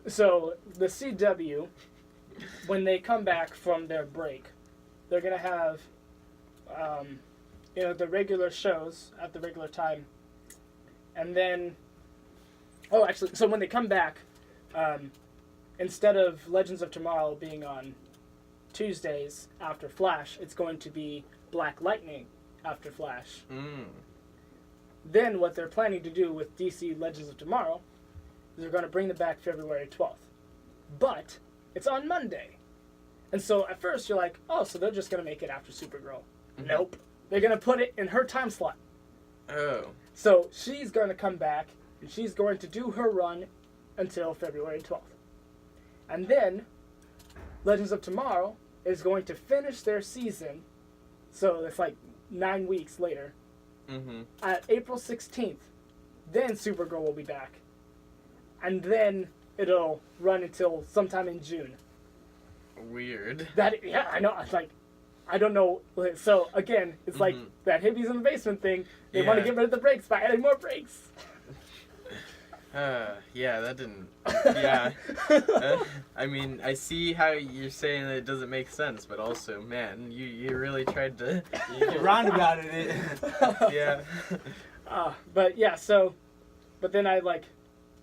So the CW, when they come back from their break, they're gonna have, the regular shows at the regular time, and then, so when they come back, instead of Legends of Tomorrow being on Tuesdays after Flash, it's going to be Black Lightning after Flash. Then what they're planning to do with DC Legends of Tomorrow is they're going to bring them back February 12th. But it's on Monday. And so at first you're like, oh, so they're just going to make it after Supergirl. Mm-hmm. Nope. They're going to put it in her time slot. Oh. So she's going to come back, and she's going to do her run until February 12th. And then Legends of Tomorrow is going to finish their season, so it's like 9 weeks later, at April 16th. Then Supergirl will be back. And then it'll run until sometime in June. Weird. Yeah, I know. It's like, I don't know. So, again, it's like that hippies in the basement thing. They want to get rid of the breaks by adding more breaks. Yeah, that didn't... Yeah. I mean, I see how you're saying that it doesn't make sense, but also, man, you really tried to... You're roundabout it. Yeah. But, yeah, so... But then I,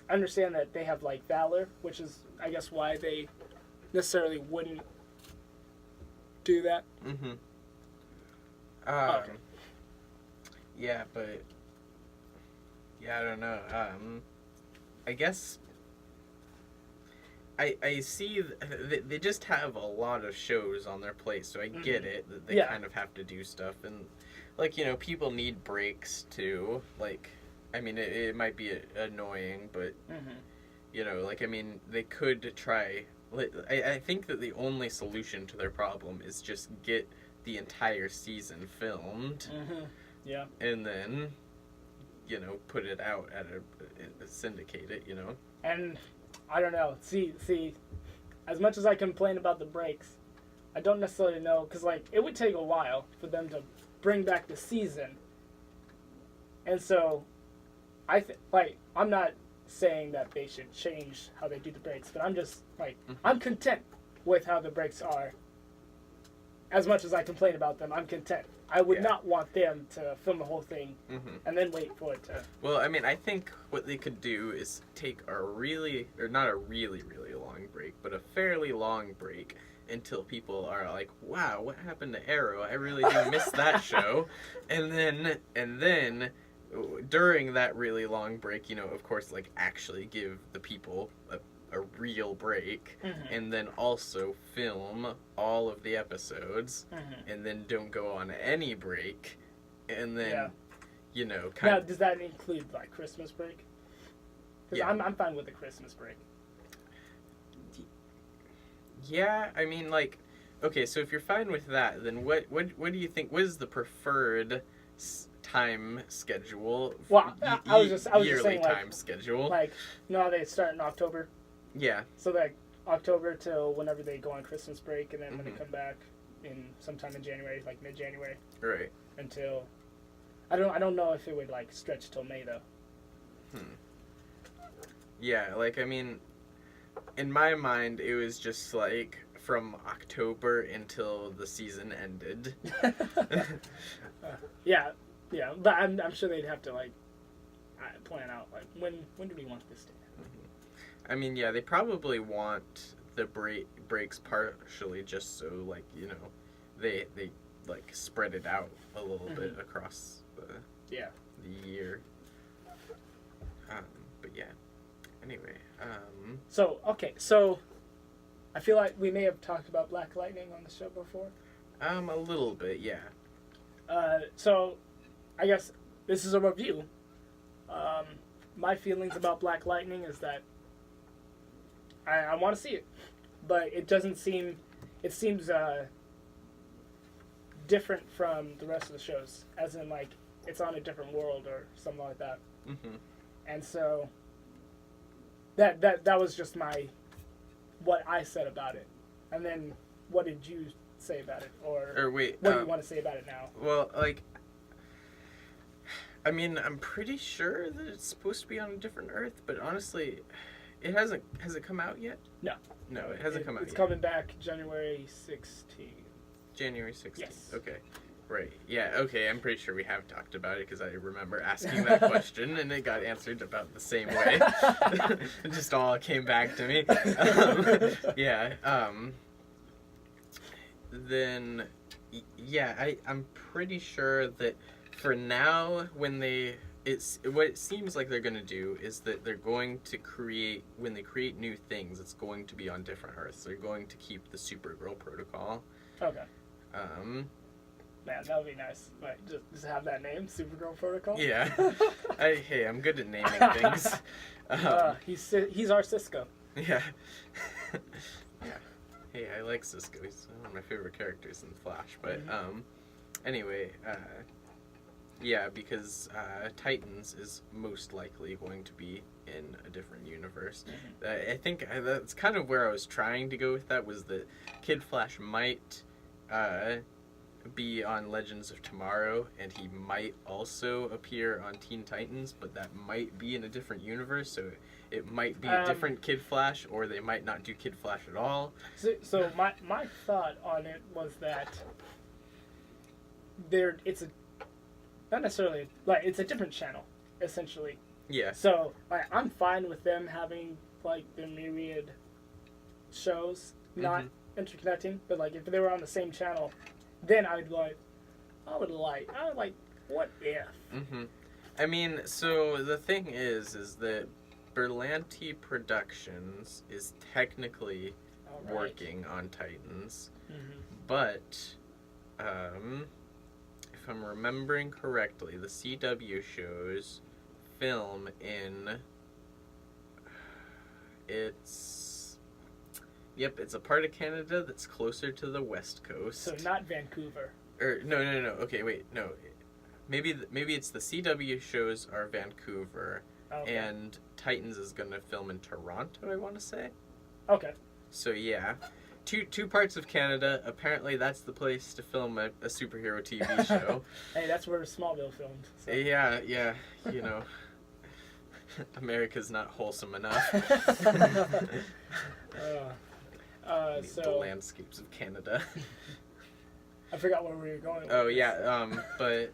understand that they have, Valor, which is, I guess, why they necessarily wouldn't do that. Okay. Yeah, but... Yeah, I don't know. I guess I see they just have a lot of shows on their plate, so I get it that they kind of have to do stuff, and people need breaks too. I mean, it might be annoying, but they could try. I think that the only solution to their problem is just get the entire season filmed, yeah, and then put it out at syndicate it, And I don't know. See, as much as I complain about the breaks, I don't necessarily know, because it would take a while for them to bring back the season. And so, I'm not saying that they should change how they do the breaks, but I'm just I'm content with how the breaks are. As much as I complain about them, I'm content. I would not want them to film the whole thing and then wait for it to... Well, I mean, I think what they could do is take not a really, really long break, but a fairly long break until people are like, wow, what happened to Arrow? I really do miss that show. And then during that really long break, of course, actually give the people a real break, and then also film all of the episodes, and then don't go on any break, and then Now, does that include Christmas break? Because I'm fine with the Christmas break. Yeah, I mean, okay, so if you're fine with that, then what do you think? What is the preferred time schedule? Well, I was just yearly saying, time schedule. How they start in October. Yeah. So October till whenever they go on Christmas break, and then when they come back in sometime in January, mid-January. Right. Until I don't know if it would stretch till May though. Yeah, I mean, in my mind, it was just from October until the season ended. Yeah, but I'm sure they'd have to plan out when do we want this to end? I mean, yeah, they probably want the breaks partially just so they spread it out a little bit across the year. But yeah. Anyway. So I feel like we may have talked about Black Lightning on the show before. A little bit, yeah. So I guess this is a review. My feelings about Black Lightning is that I want to see it, but it doesn't seem. It seems different from the rest of the shows, as in it's on a different world or something like that. And so that was just what I said about it. And then what did you say about it, or wait, what do you want to say about it now? Well, I mean, I'm pretty sure that it's supposed to be on a different Earth, but honestly, it hasn't. Has it come out yet? No. No, it hasn't come out It's yet. coming back January 16th. January 16th. Yes. Okay. Right. Yeah. Okay. I'm pretty sure we have talked about it because I remember asking that question and it got answered about the same way. It just all came back to me. Yeah. Then, yeah, I'm pretty sure that for now, when what it seems like they're going to do is that they're going to create, when they create new things, it's going to be on different Earths. They're going to keep the Supergirl protocol. Okay. Man, that would be nice. Like, just have that name, Supergirl Protocol. Yeah. Hey, I'm good at naming things. He's our Cisco. Yeah. Yeah. Hey, I like Cisco. He's one of my favorite characters in Flash. But anyway, yeah, because Titans is most likely going to be in a different universe. I think that's kind of where I was trying to go with that, was that Kid Flash might be on Legends of Tomorrow, and he might also appear on Teen Titans, but that might be in a different universe, so it might be a different Kid Flash, or they might not do Kid Flash at all. So my thought on it was that it's not necessarily, like, it's a different channel, essentially. Yeah. So, like, I'm fine with them having, like, the myriad shows not interconnecting, but, like, if they were on the same channel, then I would like, what if? I mean, so the thing is that Berlanti Productions is technically working on Titans, but if I'm remembering correctly, the CW shows film in it's a part of Canada that's closer to the West Coast. So not Vancouver. Or no. Okay, wait, no. Maybe it's the CW shows are Vancouver, and Titans is gonna film in Toronto, I want to say. Okay. So yeah, two parts of Canada. Apparently, that's the place to film a superhero TV show. Hey, that's where Smallville filmed. So. Yeah, you know, America's not wholesome enough. The landscapes of Canada. I forgot where we were going. Oh yeah, but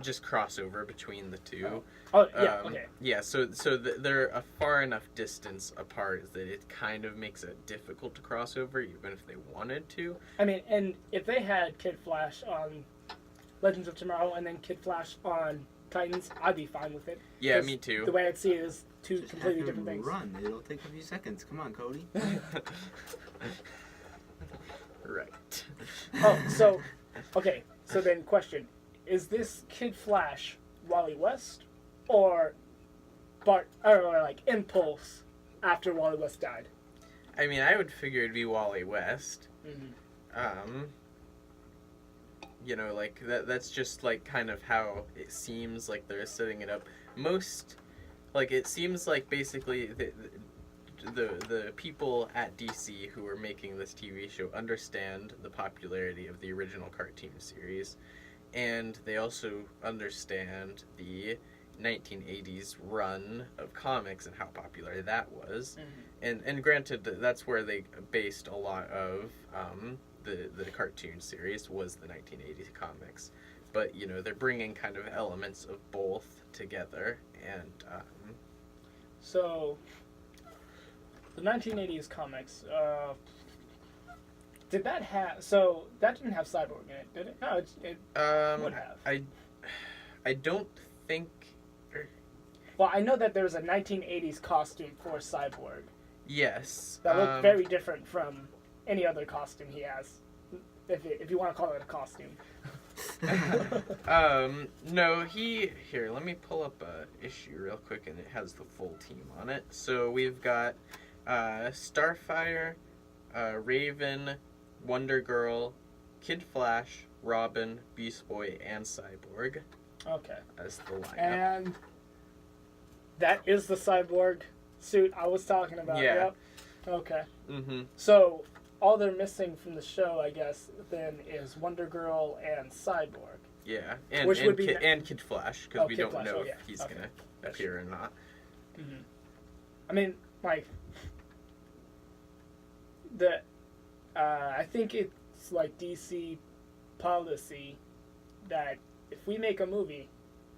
just crossover between the two. Oh yeah, okay. Yeah, so they're a far enough distance apart that it kind of makes it difficult to cross over, even if they wanted to. I mean, and if they had Kid Flash on Legends of Tomorrow and then Kid Flash on Titans, I'd be fine with it. Yeah, me too. The way I'd see it is two Just completely have different him things. Run. It'll take a few seconds. Come on, Cody. Right. Oh, so okay. So then, question: is this Kid Flash Wally West, or like Impulse after Wally West died? I mean, I would figure it'd be Wally West. You know, like that's just like kind of how it seems like they're setting it up. It seems like basically the people at DC who are making this TV show understand the popularity of the original cartoon series, and they also understand the 1980s run of comics and how popular that was. And granted, that's where they based a lot of the cartoon series was the 1980s comics, but you know, they're bringing kind of elements of both together. And so the 1980s comics, did that have? So that didn't have Cyborg in it, did it? No, it would have. I don't think. Well, I know that there was a 1980s costume for Cyborg. Yes. That looked very different from any other costume he has, if you want to call it a costume. No, here, let me pull up a issue real quick, and it has the full team on it. So we've got Starfire, Raven, Wonder Girl, Kid Flash, Robin, Beast Boy, and Cyborg. Okay. As the lineup. And that is the Cyborg suit I was talking about. Yeah. Yep. Okay. Mm-hmm. So all they're missing from the show, I guess, then is Wonder Girl and Cyborg. Yeah, and Which would be and Kid Flash, because we Kid don't Flash. know Oh, yeah. if he's Okay. gonna appear or not. Mm-hmm. I mean, like the I think it's like DC policy that if we make a movie,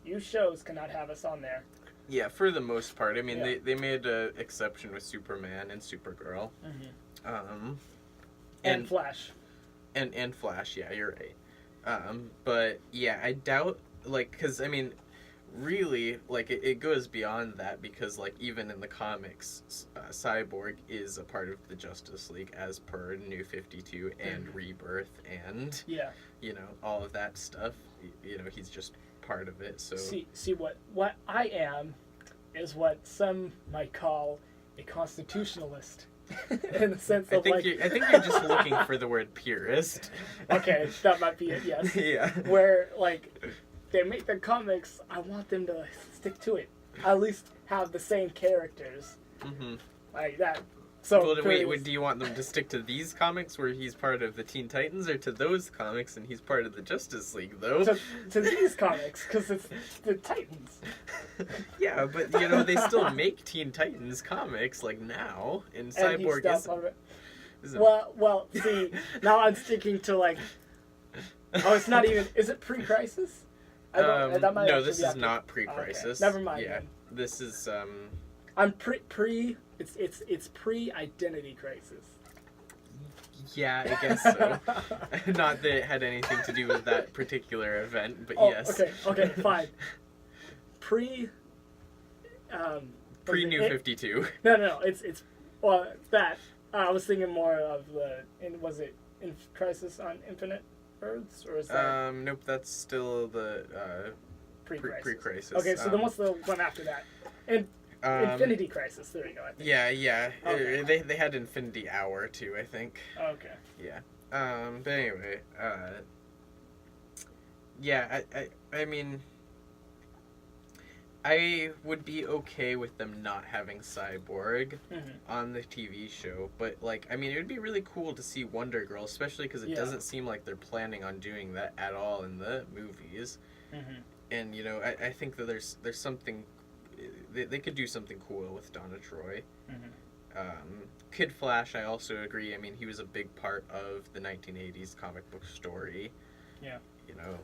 you shows cannot have us on there. Yeah, for the most part. I mean, Yeah. they made an exception with Superman and Supergirl. And Flash. And Flash, yeah, you're right. But yeah, I doubt, like, because I mean, really, like, it goes beyond that, because like even in the comics, Cyborg is a part of the Justice League as per New 52 and Rebirth and Yeah. you know, all of that stuff. You know, he's just part of it. So See what I am is what some might call a constitutionalist. In the sense I of think like, I think you're just looking for the word purist. okay, that might be it. Yes. Yeah. Where like they make the comics, I want them to stick to it. At least have the same characters. Mm-hmm. Like that. So Well, wait, do you want them to stick to these comics where he's part of the Teen Titans, or to those comics and he's part of the Justice League, though? to these comics, because it's the Titans. Yeah, but you know, they still make Teen Titans comics, like, now, and Cyborg isn't. Well, see, now I'm sticking to like, oh, it's not even, is it pre-crisis? That might no, actually this be is after. not pre-crisis. Okay. Never mind. Yeah, Then. this is, I'm it's pre-identity crisis. yeah, I guess so. Not that it had anything to do with that particular event, but Oh, yes. okay, fine. Pre-New 52. No, it's well, that, I was thinking more of was it in Crisis on Infinite Earths, or is that Nope, that's still the, pre-crisis? pre-crisis. Okay, so then what's the one after that? Infinity Crisis, there you go, I think. Yeah. Okay. They had Infinity Hour, too, I think. Okay. Yeah. But anyway, yeah, I mean, I would be okay with them not having Cyborg on the TV show, but, like, I mean, it would be really cool to see Wonder Girl, especially because it doesn't seem like they're planning on doing that at all in the movies. And, you know, I think that there's something, they could do something cool with Donna Troy. Kid Flash, I also agree. I mean, he was a big part of the 1980s comic book story. Yeah. You know,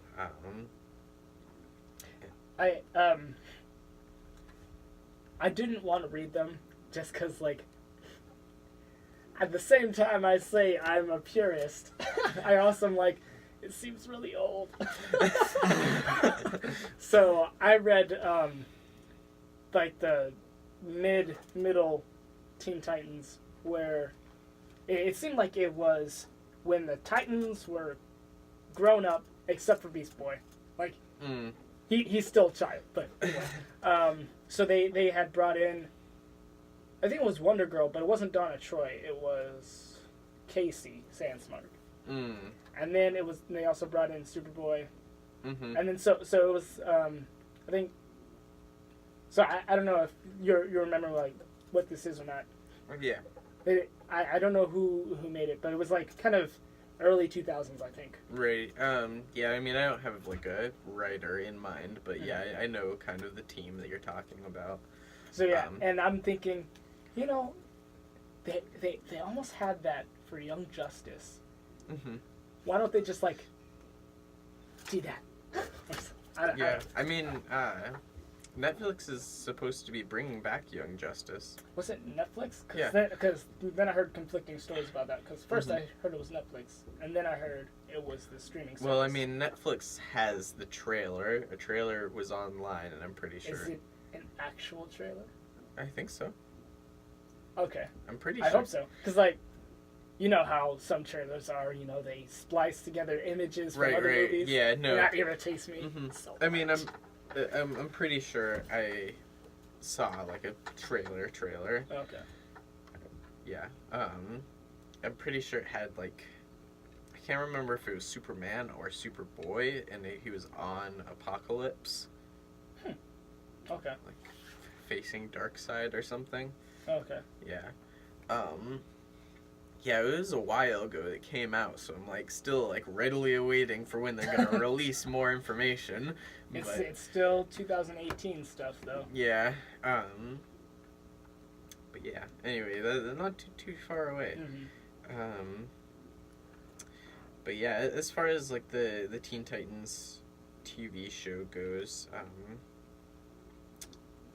I didn't want to read them just because, like, at the same time I say I'm a purist, I also am like, it seems really old. So I read, like, the middle Teen Titans, where it seemed like it was when the Titans were grown up, except for Beast Boy. Like, he's still a child, but anyway. So they had brought in, I think it was Wonder Girl, but it wasn't Donna Troy. It was Casey Sandsmark. And then they also brought in Superboy. And then so it was, I think, so I don't know if you remember, like, what this is or not. yeah. I don't know who made it, but it was like kind of early 2000s, I think. Right. Yeah, I mean, I don't have, like, a writer in mind, but yeah, I know kind of the team that you're talking about. So yeah, and I'm thinking, you know, they almost had that for Young Justice. Why don't they just, like, do that? I mean, Netflix is supposed to be bringing back Young Justice. Was it Netflix? Yeah. Because then I heard conflicting stories about that. Because first I heard it was Netflix, and then I heard it was the streaming service. Well, I mean, Netflix has the trailer. A trailer was online, and I'm pretty sure. Is it an actual trailer? I think so. Okay. I'm pretty sure. I hope so. Because, like, you know how some trailers are, you know, they splice together images from other movies. Yeah, no. That irritates me. So I mean, much. I'm pretty sure I saw, like, a trailer. Okay. Yeah. I'm pretty sure it had, like, I can't remember if it was Superman or Superboy, and he was on Apocalypse. Okay. Like, facing Darkseid or something. Okay. Yeah. Yeah, it was a while ago that it came out, so I'm, like, still, like, readily awaiting for when they're gonna release more information. It's still 2018 stuff, though. Yeah. But But yeah. Anyway, they're not too far away. Mm-hmm. But yeah, as far as like the Teen Titans TV show goes,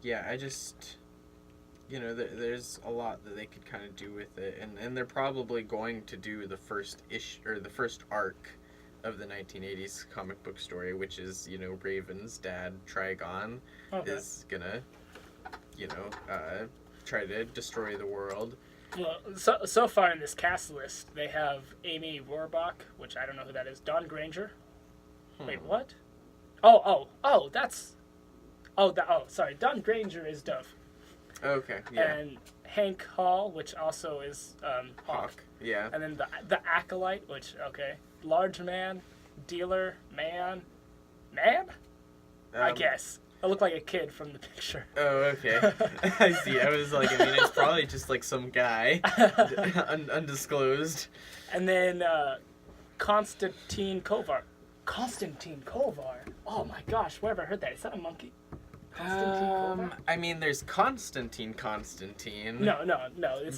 yeah, I just, there's a lot that they could kind of do with it, and they're probably going to do the first or the first arc of the 1980s comic book story, which is, Raven's dad, Trigon, is gonna, try to destroy the world. Well, so far in this cast list, they have Amy Rohrbach, which I don't know who that is. Dawn Granger. Wait, what? Sorry. Dawn Granger is Dove. Okay, yeah. And Hank Hall, which also is Hawk. Yeah. And then the Acolyte, which, large man, dealer, man? I guess. I look like a kid from the picture. Oh, okay. I see. I was like, it's probably just like some guy, undisclosed. And then Konstantin Kovar. Konstantin Kovar? Oh my gosh, where have I heard that? Is that a monkey? Konstantin Kovar? There's Constantine. No.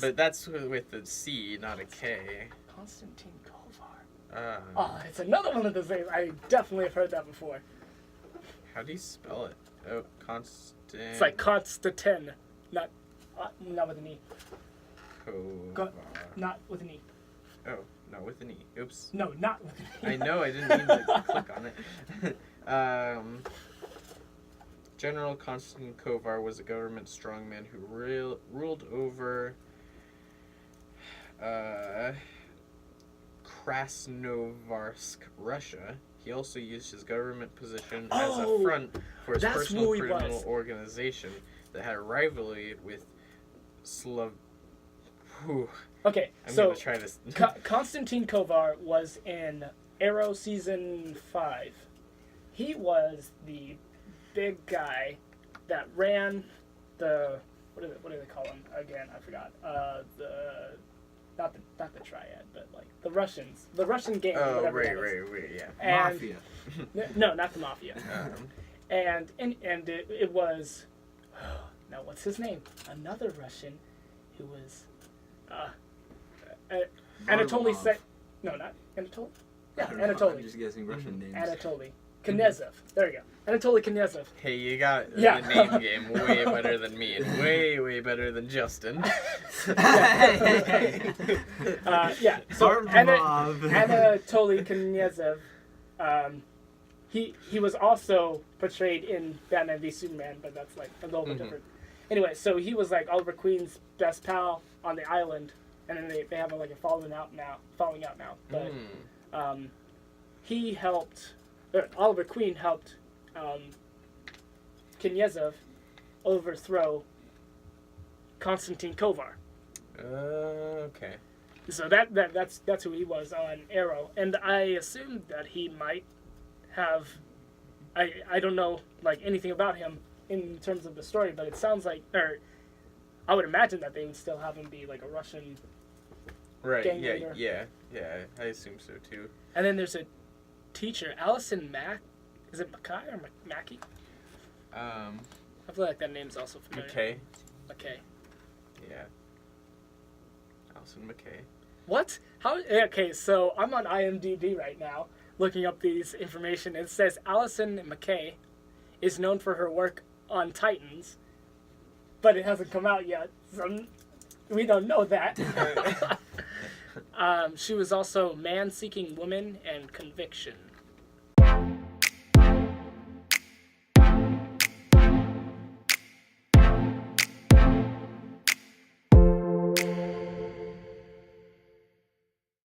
But that's with a C, not a K. Konstantin Kovar. It's another one of those names. I definitely have heard that before. How do you spell it? Oh, Constant. It's like Constantin, not with an E. Kovar. Not with an E. Oh, not with an E. Oops. No, not with an E. I know, I didn't mean to click on it. General Konstantin Kovar was a government strongman who ruled over Krasnovarsk, Russia. He also used his government position as a front for his personal criminal organization that had a rivalry with Okay, I'm so gonna try this. Konstantin Kovar was in Arrow season 5. He was the big guy that ran the what do they call him again? I forgot. Not the Triad, but like the Russian gang. Oh, right, yeah. And, Mafia. No, not the Mafia. And it was now what's his name? Another Russian who was Anatoly No, not Anatoly. Yeah, Anatoly. I'm just guessing Russian names. Anatoly Knezov. There you go. Anatoly Knezov. Hey, you got the name game way better than me, and way better than Justin. So Anatoly Knezov, he was also portrayed in Batman v Superman, but that's like a little bit different. Anyway, so he was like Oliver Queen's best pal on the island, and then they have like a falling out now. But he helped. Oliver Queen helped Knezov overthrow Konstantin Kovar. Okay. So that's who he was on Arrow, and I assumed that he might have. I don't know like anything about him in terms of the story, but it sounds like, or I would imagine that they would still have him be like a Russian. Right. Gang leader. Yeah. I assume so too. And then there's a teacher, Allison Mack. Is it Mackay or Mackey? I feel like that name's also familiar. McKay. Yeah. Allison McKay. What? How? Okay, so I'm on IMDb right now, looking up these information. It says Allison McKay is known for her work on Titans, but it hasn't come out yet, so we don't know that. She was also Man Seeking Woman and Conviction.